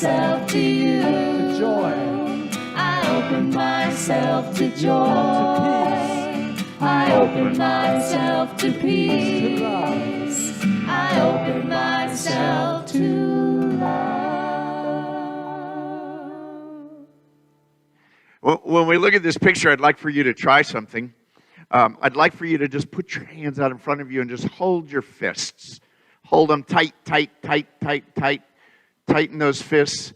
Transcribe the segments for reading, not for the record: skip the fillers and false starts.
myself to you. To joy. I open myself to joy. To peace. I open myself to To peace. love. I open myself to love. Well, when we look at this picture, I'd like for you to try something. I'd like for you to just put your hands out in front of you and just hold your fists. Hold them tight, tight, tight, tight, tight. Tighten those fists.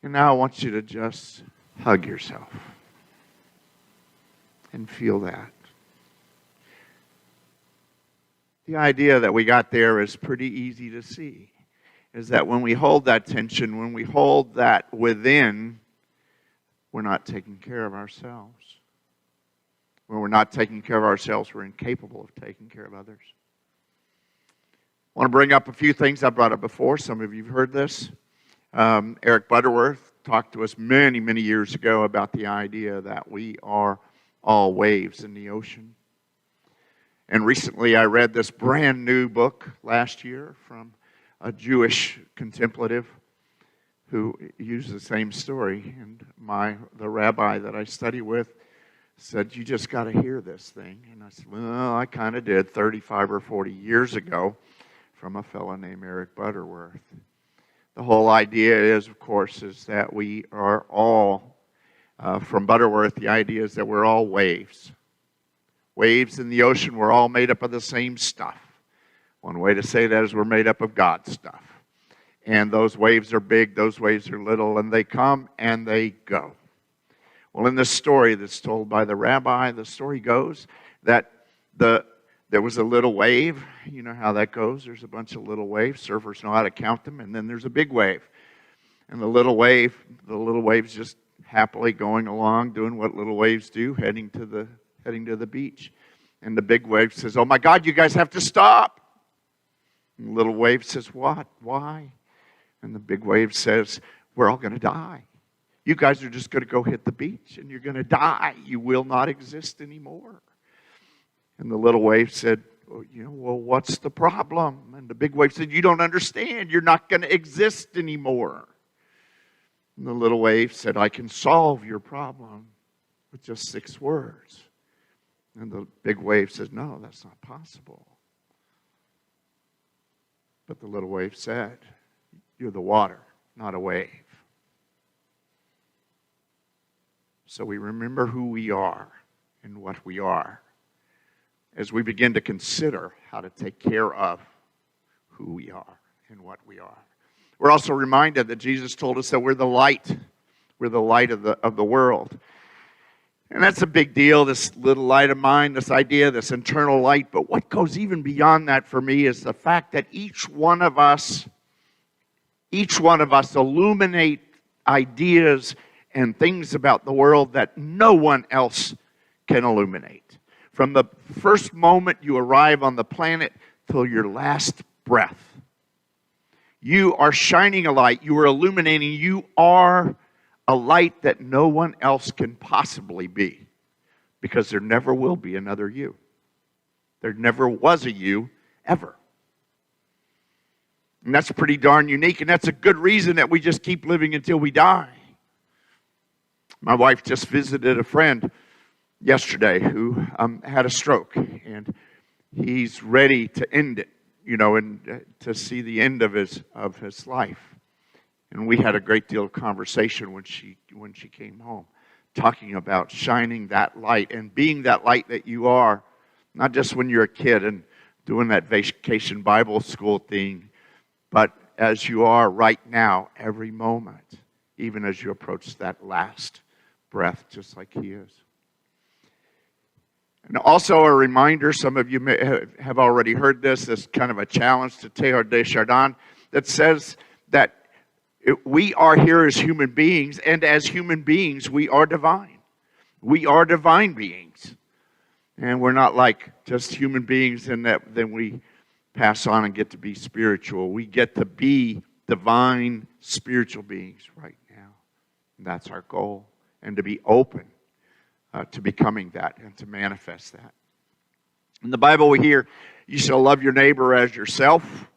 And now I want you to just hug yourself. And feel that. The idea that we got there is pretty easy to see. Is that when we hold that tension, when we hold that within, we're not taking care of ourselves. When we're not taking care of ourselves, we're incapable of taking care of others. I want to bring up a few things I brought up before. Some of you have heard this. Eric Butterworth talked to us many, many years ago about the idea that we are all waves in the ocean. And recently I read this brand new book last year from a Jewish contemplative who used the same story. And the rabbi that I study with said, you just got to hear this thing. And I said, well, I kind of did 35 or 40 years ago from a fellow named Eric Butterworth. The whole idea is, of course, is that we are all, from Butterworth, the idea is that we're all waves. Waves in the ocean, we're all made up of the same stuff. One way to say that is we're made up of God's stuff. And those waves are big, those waves are little, and they come and they go. Well, in this story that's told by the rabbi, the story goes that there was a little wave. You know how that goes. There's a bunch of little waves. Surfers know how to count them. And then there's a big wave. And the little wave's just happily going along, doing what little waves do, heading to the beach. And the big wave says, oh my God, you guys have to stop. And the little wave says, what? Why? And the big wave says, we're all going to die. You guys are just going to go hit the beach and you're going to die. You will not exist anymore. And the little wave said, well, what's the problem? And the big wave said, you don't understand. You're not going to exist anymore. And the little wave said, I can solve your problem with just 6 words. And the big wave says, no, that's not possible. But the little wave said, you're the water, not a wave. So we remember who we are and what we are as we begin to consider how to take care of who we are and what we are. We're also reminded that Jesus told us that we're the light. We're the light of the world. And that's a big deal, this little light of mine, this idea, this internal light. But what goes even beyond that for me is the fact that each one of us illuminate ideas and things about the world that no one else can illuminate. From the first moment you arrive on the planet till your last breath, you are shining a light. You are illuminating. You are a light that no one else can possibly be, because there never will be another you. There never was a you ever. And that's pretty darn unique, and that's a good reason that we just keep living until we die. My wife just visited a friend yesterday who had a stroke, and he's ready to end it, and to see the end of his life. And we had a great deal of conversation when she came home, talking about shining that light and being that light that you are, not just when you're a kid and doing that vacation Bible school thing, but as you are right now, every moment, even as you approach that last breath, just like he is. And also a reminder, some of you may have already heard this kind of a challenge to Teilhard de Chardin, that says that we are here as human beings, and as human beings, we are divine. We are divine beings. And we're not like just human beings in that then we pass on and get to be spiritual. We get to be divine spiritual beings right now. And that's our goal. And to be open to becoming that and to manifest that. In the Bible we hear, you shall love your neighbor as yourself.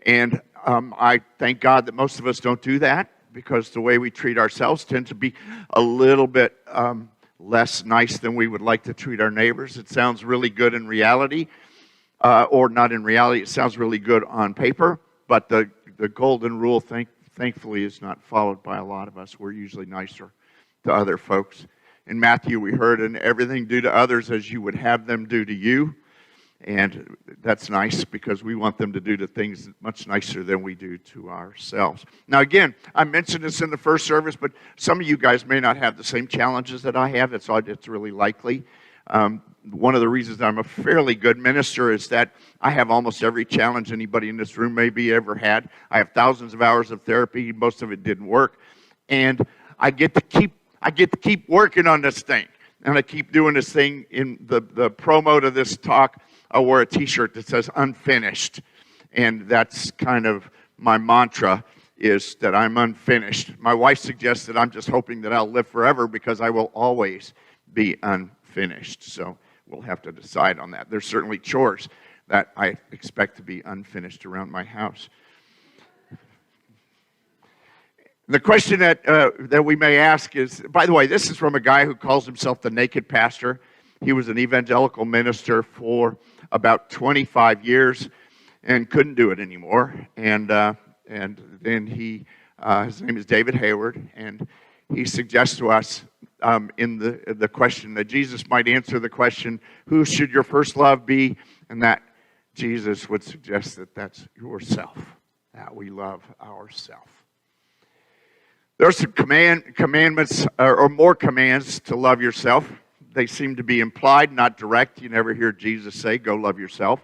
And I thank God that most of us don't do that. because the way we treat ourselves tends to be a little bit less nice than we would like to treat our neighbors. It sounds really good in reality, or not in reality. It sounds really good on paper, but the golden rule, thankfully, is not followed by a lot of us. We're usually nicer to other folks. In Matthew, we heard, "And everything do to others as you would have them do to you." And that's nice because we want them to do the things much nicer than we do to ourselves. Now, again, I mentioned this in the first service, but some of you guys may not have the same challenges that I have. It's really likely. One of the reasons I'm a fairly good minister is that I have almost every challenge anybody in this room maybe ever had. I have thousands of hours of therapy. Most of it didn't work. And I get to keep working on this thing. And I keep doing this thing. In the promo to this talk, I wore a t-shirt that says unfinished. And that's kind of my mantra, is that I'm unfinished. My wife suggests that I'm just hoping that I'll live forever because I will always be unfinished. So we'll have to decide on that. There's certainly chores that I expect to be unfinished around my house. The question that we may ask is, by the way, this is from a guy who calls himself the Naked Pastor. He was an evangelical minister for about 25 years and couldn't do it anymore. And then his name is David Hayward, and he suggests to us in the question that Jesus might answer the question, who should your first love be? And that Jesus would suggest that that's yourself, that we love ourself. There's some commandments, or more commands to love yourself. They seem to be implied, not direct. You never hear Jesus say, go love yourself.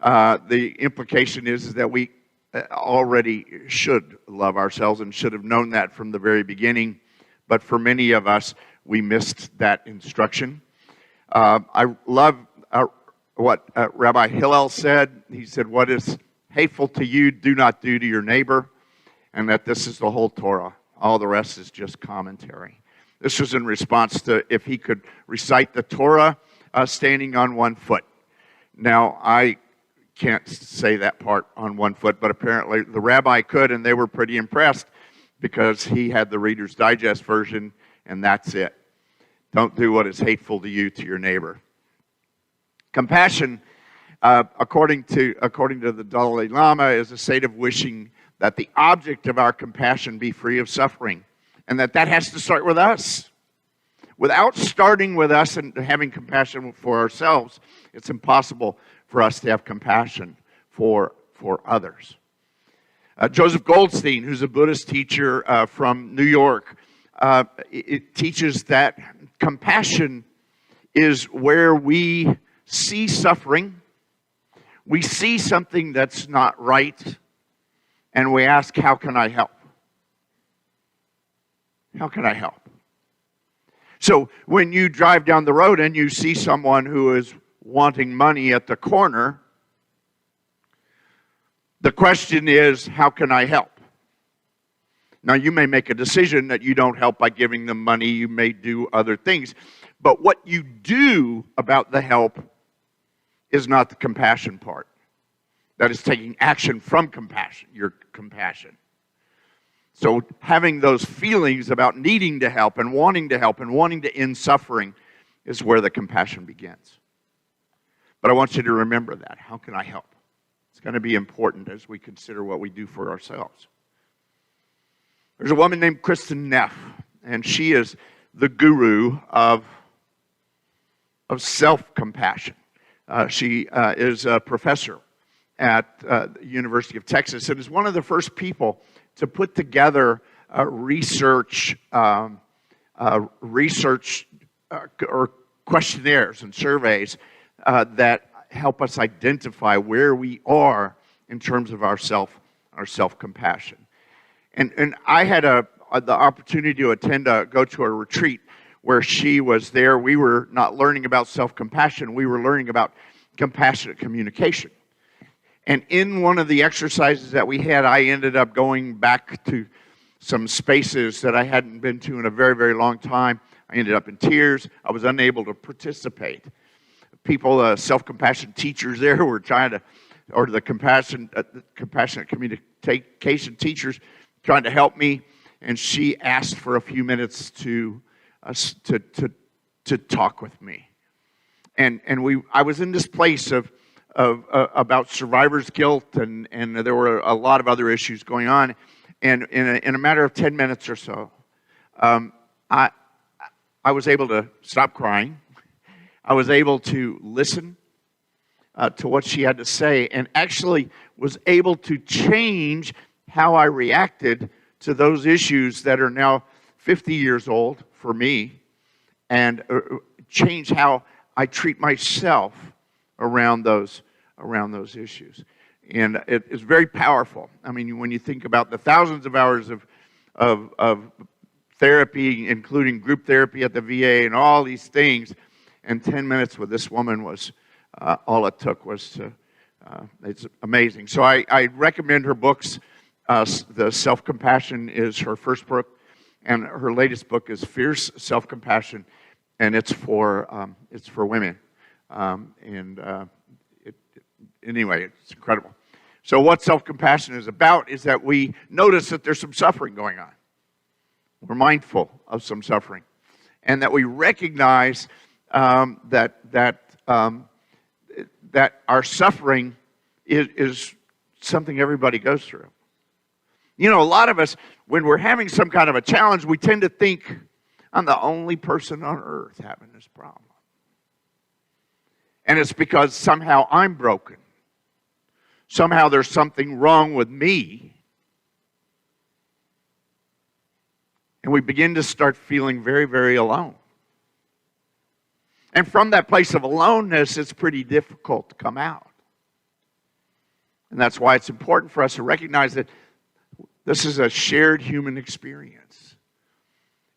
The implication is that we already should love ourselves and should have known that from the very beginning. But for many of us, we missed that instruction. I love what Rabbi Hillel said. He said, what is hateful to you, do not do to your neighbor. And that this is the whole Torah. All the rest is just commentary. This was in response to if he could recite the Torah standing on one foot. Now, I can't say that part on one foot, but apparently the rabbi could, and they were pretty impressed because he had the Reader's Digest version, and that's it. Don't do what is hateful to you, to your neighbor. Compassion, according to the Dalai Lama, is a state of wishing that the object of our compassion be free of suffering, and that has to start with us. Without starting with us and having compassion for ourselves, it's impossible for us to have compassion for others. Joseph Goldstein, who's a Buddhist teacher from New York, it teaches that compassion is where we see suffering, we see something that's not right, and we ask, how can I help? How can I help? So when you drive down the road and you see someone who is wanting money at the corner, the question is, how can I help? Now, you may make a decision that you don't help by giving them money. You may do other things. But what you do about the help is not the compassion part. That is taking action from compassion, your compassion. So having those feelings about needing to help and wanting to end suffering is where the compassion begins. But I want you to remember that. How can I help? It's going to be important as we consider what we do for ourselves. There's a woman named Kristen Neff, and she is the guru of self-compassion. She is a professor at the University of Texas, and is one of the first people to put together research or questionnaires and surveys that help us identify where we are in terms of our self-compassion. And I had the opportunity to go to a retreat where she was there. We were not learning about self-compassion. We were learning about compassionate communication. And in one of the exercises that we had, I ended up going back to some spaces that I hadn't been to in a very, very long time. I ended up in tears. I was unable to participate. People, self-compassion teachers there were trying to, or the compassionate communication teachers trying to help me. and she asked for a few minutes to talk with me. And I was in this place of about survivor's guilt, and there were a lot of other issues going on. And in a matter of 10 minutes or so, I was able to stop crying. I was able to listen to what she had to say, and actually was able to change how I reacted to those issues that are now 50 years old for me, and change how I treat myself around those issues. And it is very powerful. I mean, when you think about the thousands of hours of therapy, including group therapy at the VA and all these things, and 10 minutes with this woman was all it took was to, it's amazing. So I recommend her books. The Self-Compassion is her first book, and her latest book is Fierce Self-Compassion, and it's for women. Anyway, it's incredible. So what self-compassion is about is that we notice that there's some suffering going on. We're mindful of some suffering, and that we recognize that our suffering is something everybody goes through. You know, a lot of us, when we're having some kind of a challenge, we tend to think, I'm the only person on earth having this problem. And it's because somehow I'm broken. Somehow there's something wrong with me. And we begin to start feeling very, very alone. And from that place of aloneness, it's pretty difficult to come out. And that's why it's important for us to recognize that this is a shared human experience.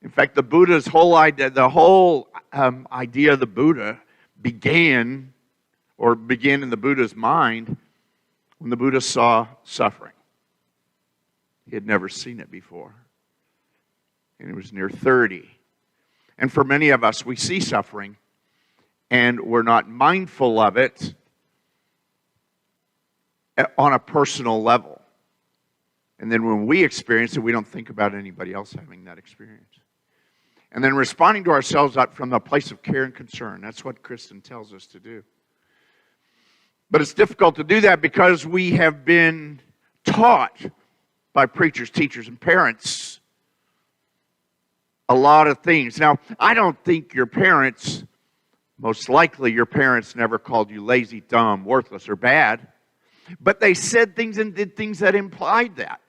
In fact, the Buddha's whole idea, idea of the Buddha began in the Buddha's mind when the Buddha saw suffering. He had never seen it before. And he was near 30. And for many of us, we see suffering, and we're not mindful of it on a personal level. And then when we experience it, we don't think about anybody else having that experience. And then responding to ourselves out from the place of care and concern. That's what Kristen tells us to do. But it's difficult to do that because we have been taught by preachers, teachers, and parents a lot of things. Now, I don't think your parents, most likely your parents never called you lazy, dumb, worthless, or bad. But they said things and did things that implied that.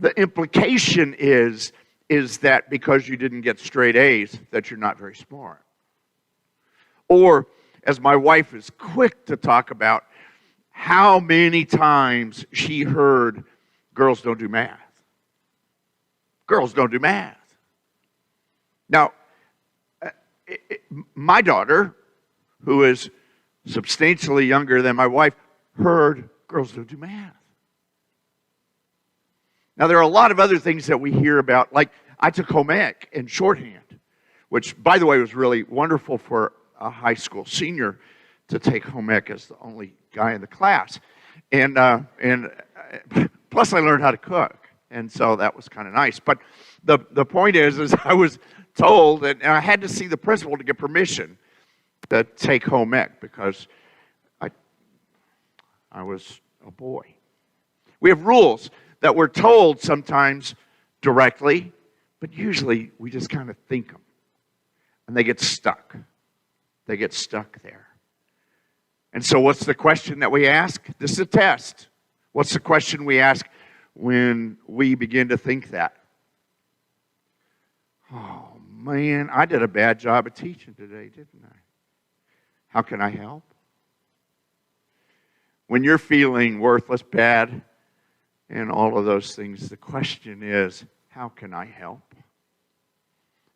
The implication is that because you didn't get straight A's, that you're not very smart. Or, as my wife is quick to talk about, how many times she heard, girls don't do math. Girls don't do math. Now, my daughter, who is substantially younger than my wife, heard girls don't do math. Now, there are a lot of other things that we hear about, like I took home ec and shorthand, which, by the way, was really wonderful for a high school senior to take home ec as the only guy in the class. And plus I learned how to cook, and so that was kind of nice. But the point is I was told, and I had to see the principal to get permission to take home ec because I was a boy. We have rules that we're told sometimes directly, but usually we just kind of think them. And they get stuck. They get stuck there. And so what's the question that we ask? This is a test. What's the question we ask when we begin to think that? Oh, man, I did a bad job of teaching today, didn't I? How can I help? When you're feeling worthless, bad, and all of those things, the question is, how can I help?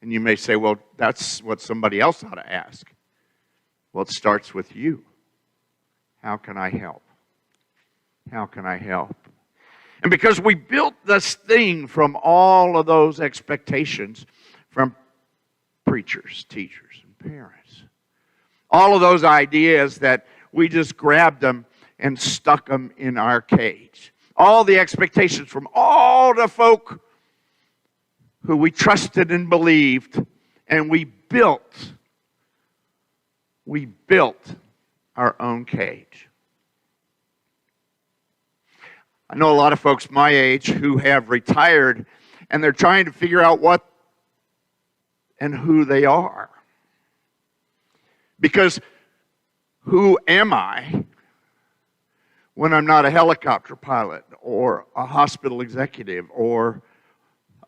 And you may say, well, that's what somebody else ought to ask. Well, it starts with you. How can I help? How can I help? And because we built this thing from all of those expectations from preachers, teachers, and parents, all of those ideas that we just grabbed them and stuck them in our cage. all the expectations from all the folk who we trusted and believed, and we built our own cage. I know a lot of folks my age who have retired, and they're trying to figure out what and who they are. Because who am I when I'm not a helicopter pilot or a hospital executive or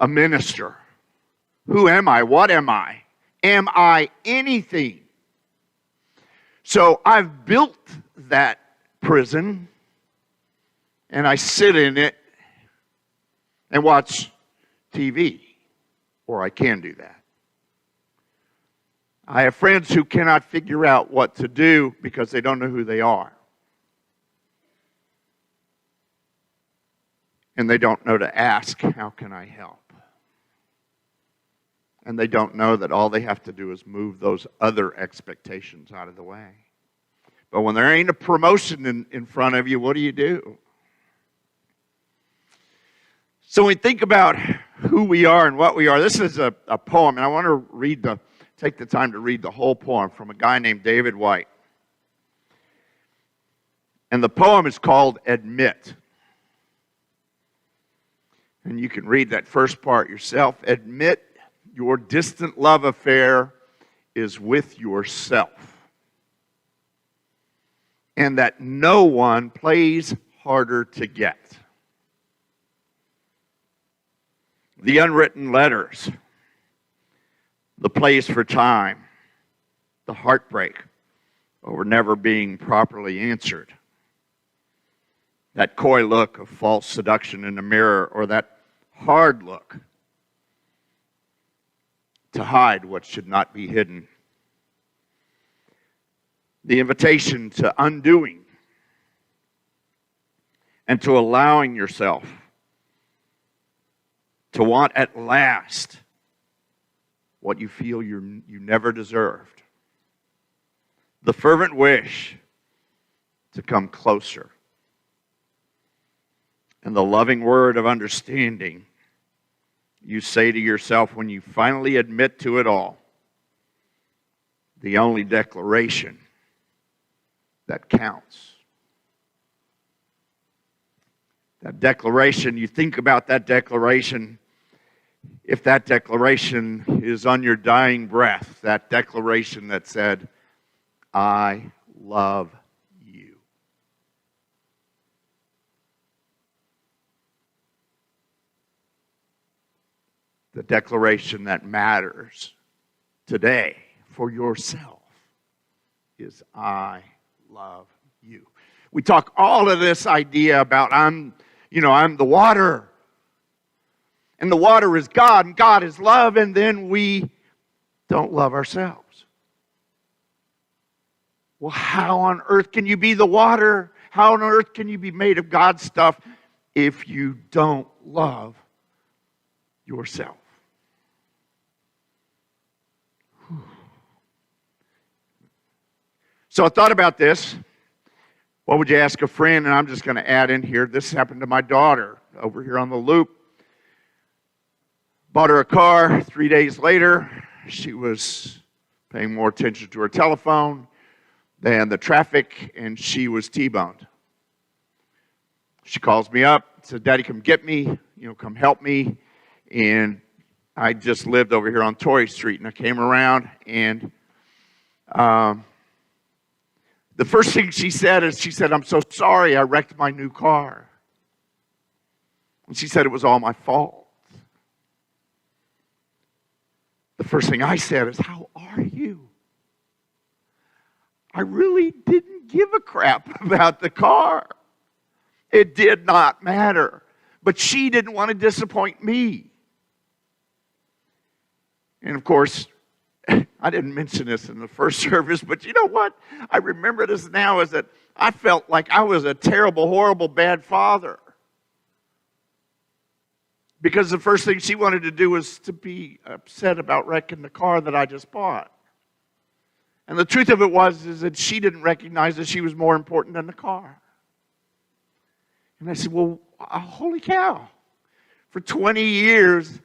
a minister? Who am I? What am I? Am I anything? So I've built that prison, and I sit in it and watch TV, or I can do that. I have friends who cannot figure out what to do because they don't know who they are. And they don't know to ask, how can I help? And they don't know that all they have to do is move those other expectations out of the way. But when there ain't a promotion in front of you, what do? So we think about who we are and what we are. This is a poem, and I want to take the time to read the whole poem from a guy named David White. And the poem is called Admit. And you can read that first part yourself. Admit your distant love affair is with yourself, and that no one plays harder to get. The unwritten letters, the plays for time, the heartbreak over never being properly answered, that coy look of false seduction in the mirror, or that hard look to hide what should not be hidden. The invitation to undoing and to allowing yourself to want at last what you feel you never deserved. The fervent wish to come closer. And the loving word of understanding you say to yourself when you finally admit to it all. The only declaration that counts. That declaration, you think about that declaration. If that declaration is on your dying breath, that declaration that said, I love you. The declaration that matters today for yourself is I love you. We talk all of this idea about I'm the water. And the water is God, and God is love, and then we don't love ourselves. Well, how on earth can you be the water? How on earth can you be made of God's stuff if you don't love yourself? So I thought about this. What would you ask a friend? And I'm just going to add in here, this happened to my daughter over here on the loop. Bought her a car. 3 days later, she was paying more attention to her telephone than the traffic, and she was T-boned. She calls me up, says, Daddy, come get me, come help me. And I just lived over here on Torrey Street, and I came around, and the first thing she said is, I'm so sorry I wrecked my new car. And she said it was all my fault. The first thing I said is, how are you? I really didn't give a crap about the car. It did not matter. But she didn't want to disappoint me. And of course, I didn't mention this in the first service, but you know what? I remember this now is that I felt like I was a terrible, horrible, bad father. Because the first thing she wanted to do was to be upset about wrecking the car that I just bought. And the truth of it is that she didn't recognize that she was more important than the car. And I said, well, holy cow. For 20 years,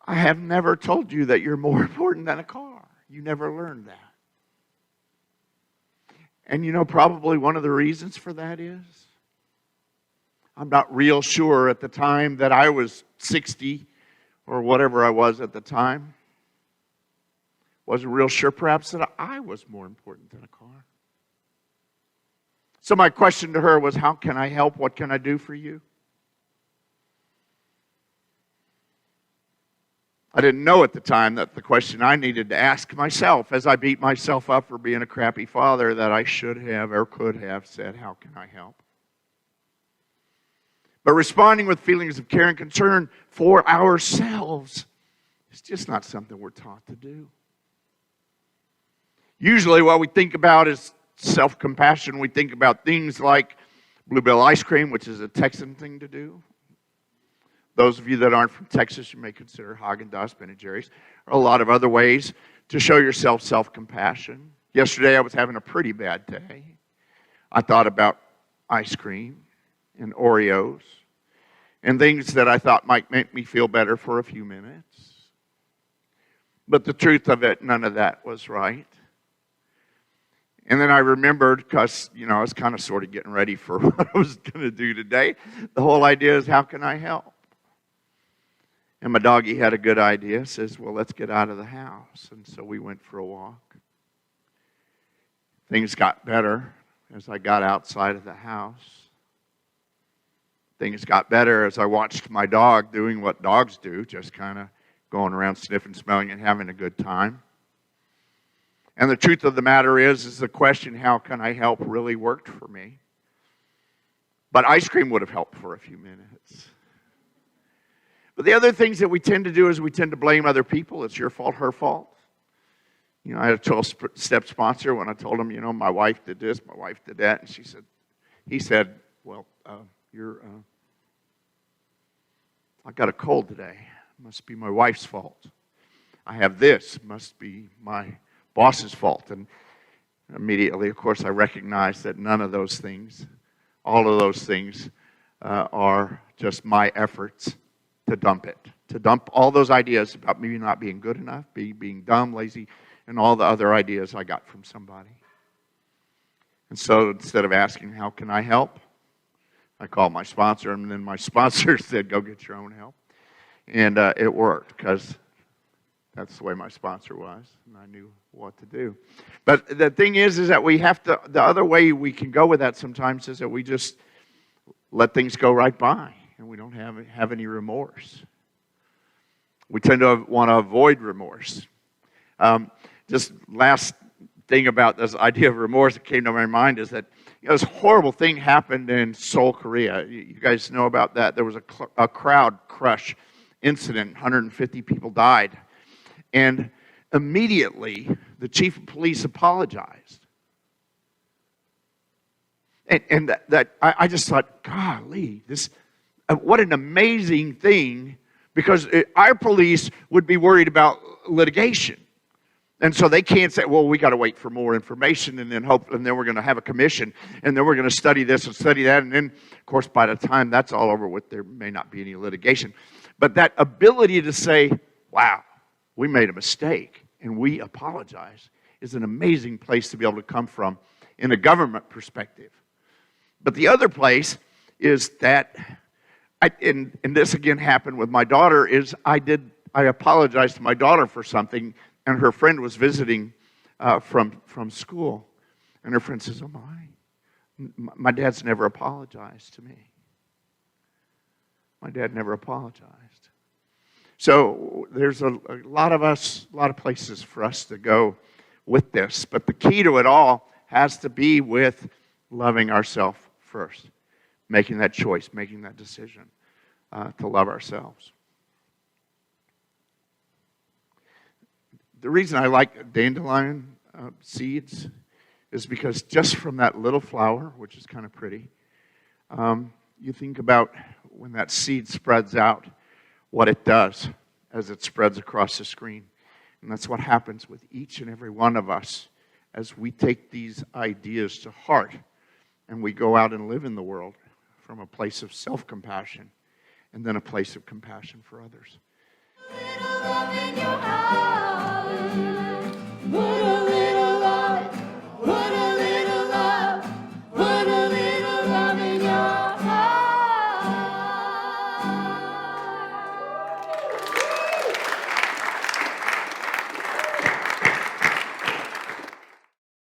I have never told you that you're more important than a car. You never learned that. And you know, probably one of the reasons for that is, I'm not real sure at the time that I was 60 or whatever I was at the time. Wasn't real sure perhaps that I was more important than a car. So my question to her was, how can I help? What can I do for you? I didn't know at the time that the question I needed to ask myself as I beat myself up for being a crappy father, that I should have or could have said, how can I help? But responding with feelings of care and concern for ourselves is just not something we're taught to do. Usually what we think about is self-compassion. We think about things like Bluebell ice cream, which is a Texan thing to do. Those of you that aren't from Texas, you may consider Haagen-Dazs, Ben & Jerry's, or a lot of other ways to show yourself self-compassion. Yesterday, I was having a pretty bad day. I thought about ice cream and Oreos and things that I thought might make me feel better for a few minutes. But the truth of it, none of that was right. And then I remembered, because, you know, I was kind of sort of getting ready for what I was going to do today. The whole idea is, how can I help? And my doggy had a good idea, says, well, let's get out of the house. And so we went for a walk. Things got better as I got outside of the house. Things got better as I watched my dog doing what dogs do, just kind of going around sniffing, smelling, and having a good time. And the truth of the matter is the question, how can I help, really worked for me. But ice cream would have helped for a few minutes. But the other things that we tend to do is we tend to blame other people. It's your fault, her fault. You know, I had a 12-step sponsor when I told him, you know, my wife did this, my wife did that. And he said, well, I got a cold today. It must be my wife's fault. I have this. It must be my boss's fault. And immediately, of course, I recognized that none of those things, all of those things are just my efforts to dump all those ideas about maybe not being good enough, being dumb, lazy, and all the other ideas I got from somebody. And so instead of asking, how can I help? I called my sponsor, and then my sponsor said, go get your own help. And it worked, because that's the way my sponsor was, and I knew what to do. But the thing is that we have to, the other way we can go with that sometimes is that we just let things go right by, and we don't have any remorse. We tend to want to avoid remorse. Just last thing about this idea of remorse that came to my mind is that, you know, this horrible thing happened in Seoul, Korea. You guys know about that. There was a crowd crush incident. 150 people died. And immediately, the chief of police apologized. And I just thought, golly, what an amazing thing, because our police would be worried about litigation. And so they can't say, well, we got to wait for more information and then we're going to have a commission, and then we're going to study this and study that. And then, of course, by the time that's all over with, there may not be any litigation. But that ability to say, wow, we made a mistake and we apologize, is an amazing place to be able to come from in a government perspective. But the other place is that, and this again happened with my daughter, is I apologized to my daughter for something, and her friend was visiting from school. And her friend says, oh my dad's never apologized to me. My dad never apologized. So there's a lot of places for us to go with this. But the key to it all has to be with loving ourselves first. Making that choice, making that decision to love ourselves. The reason I like dandelion seeds is because just from that little flower, which is kind of pretty, you think about when that seed spreads out, what it does as it spreads across the screen. And that's what happens with each and every one of us as we take these ideas to heart and we go out and live in the world from a place of self-compassion and then a place of compassion for others.